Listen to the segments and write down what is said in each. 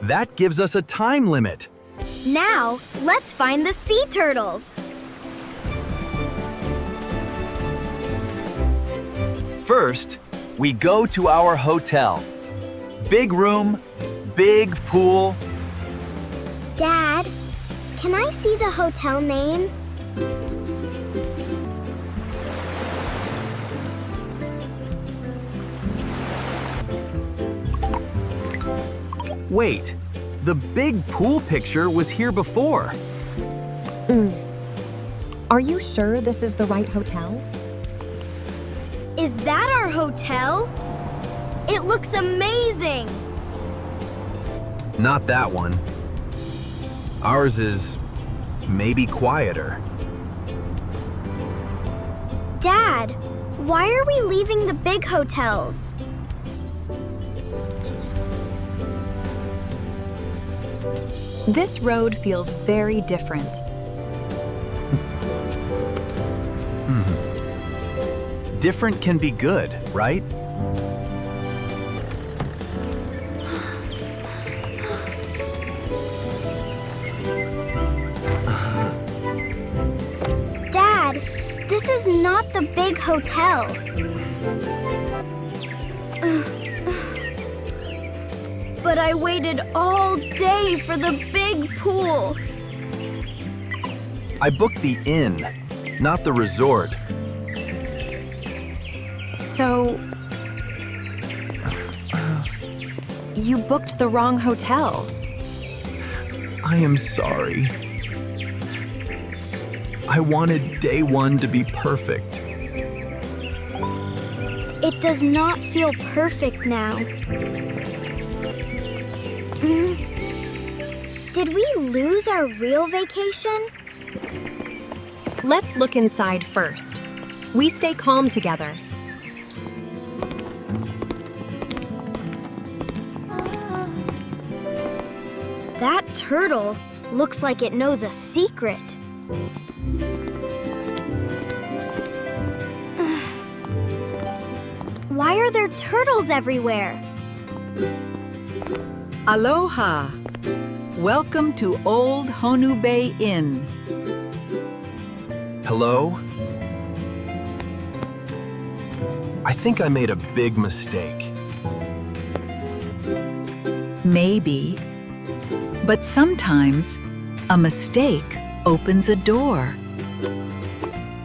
That gives us a time limit. Now, let's find the sea turtles. First, we go to our hotel. Big room, big pool. Dad, can I see the hotel name? Wait, the big pool picture was here before. Are you sure this is the right hotel? Is that our hotel? It looks amazing! Not that one. Ours is maybe quieter. Dad, why are we leaving the big hotels? This road feels very different. Different can be good, right? Dad, this is not the big hotel. But I waited all day for the big pool. I booked the inn, not the resort. So, you booked the wrong hotel. I am sorry. I wanted day one to be perfect. It does not feel perfect now. Did we lose our real vacation? Let's look inside first. We stay calm together. That turtle looks like it knows a secret. Why are there turtles everywhere? Aloha! Welcome to Old Honu Bay Inn. Hello? I think I made a big mistake. Maybe. But sometimes, a mistake opens a door.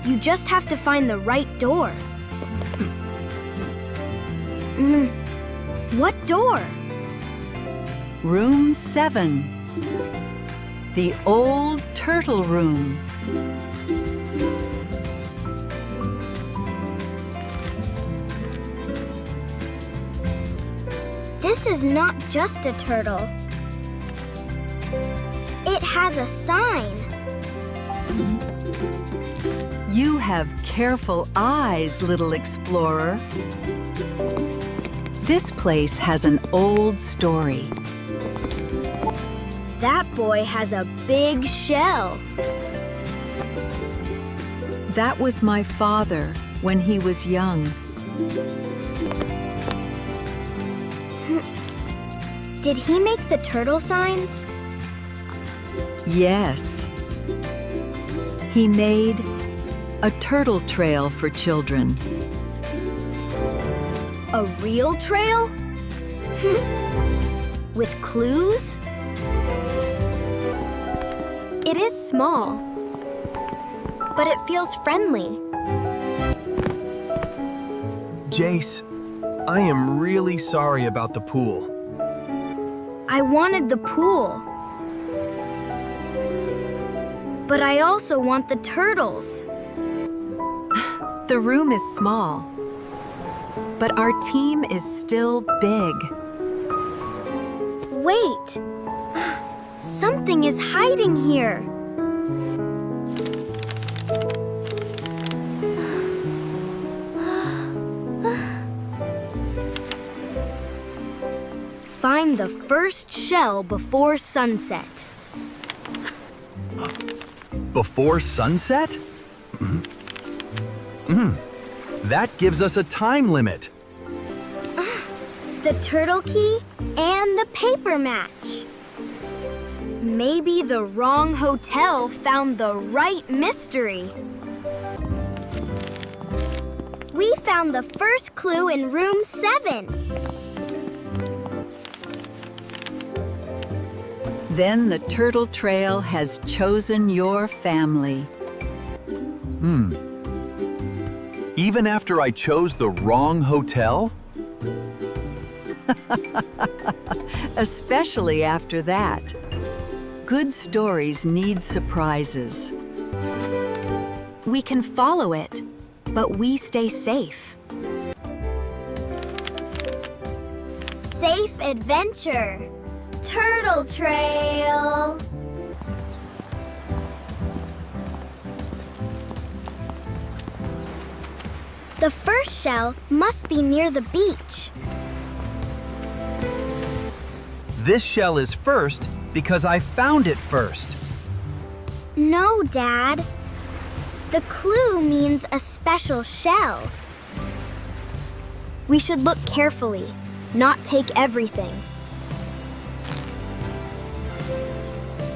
You just have to find the right door. What door? Room 7. The Old Turtle Room. This is not just a turtle. It has a sign. You have careful eyes, little explorer. This place has an old story. That boy has a big shell. That was my father when he was young. Did he make the turtle signs? Yes. He made a turtle trail for children. A real trail? With clues? It is small, but it feels friendly. Jace, I am really sorry about the pool. I wanted the pool. But I also want the turtles. The room is small, but our team is still big. Wait! Something is hiding here. Find the first shell before sunset. Before sunset? That gives us a time limit. the turtle key, and the paper match. Maybe the wrong hotel found the right mystery. We found the first clue in room 7. Then the turtle trail has chosen your family. Even after I chose the wrong hotel? Especially after that. Good stories need surprises. We can follow it, but we stay safe. Safe adventure. Turtle Trail. The first shell must be near the beach. This shell is first because I found it first. No, Dad. The clue means a special shell. We should look carefully, not take everything.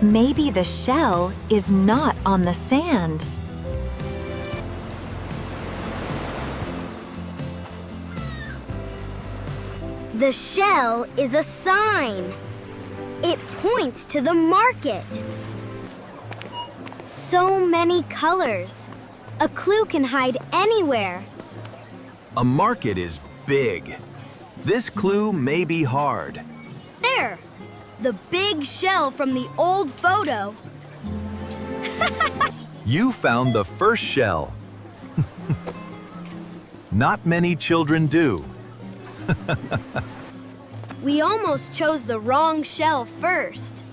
Maybe the shell is not on the sand. The shell is a sign. It points to the market. So many colors. A clue can hide anywhere. A market is big. This clue may be hard. There! The big shell from the old photo. You found the first shell. Not many children do. We almost chose the wrong shell first.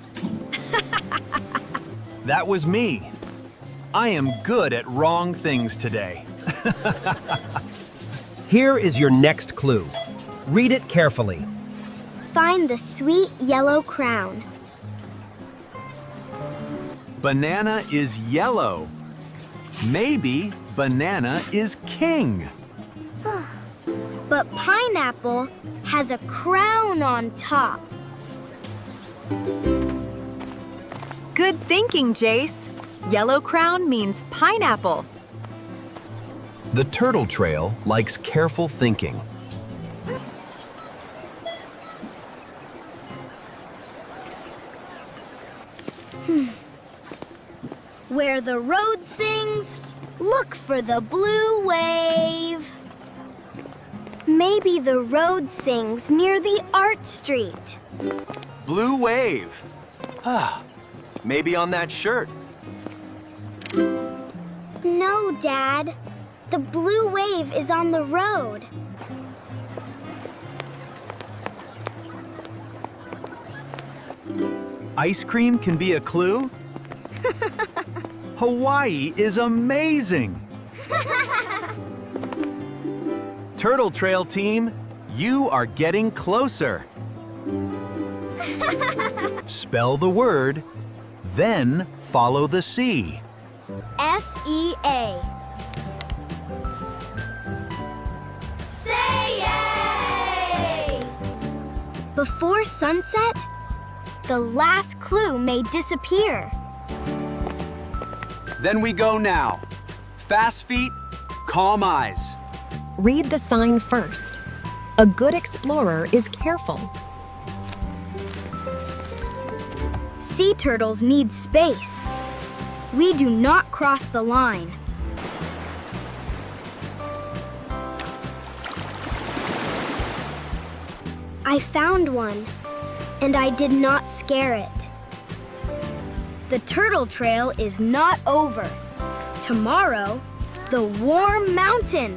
That was me. I am good at wrong things today. Here is your next clue. Read it carefully. Find the sweet yellow crown. Banana is yellow. Maybe banana is king. But pineapple has a crown on top. Good thinking, Jace. Yellow crown means pineapple. The turtle trail likes careful thinking. Where the road sings, look for the blue wave. Maybe the road sings near the art street. Blue wave. Maybe on that shirt. No, Dad. The blue wave is on the road. Ice cream can be a clue? Hawaii is amazing! Turtle Trail team, you are getting closer. Spell the word, then follow the C. S-E-A. Say yay! Before sunset, the last clue may disappear. Then we go now. Fast feet, calm eyes. Read the sign first. A good explorer is careful. Sea turtles need space. We do not cross the line. I found one, and I did not scare it. The turtle trail is not over. Tomorrow, the warm mountain.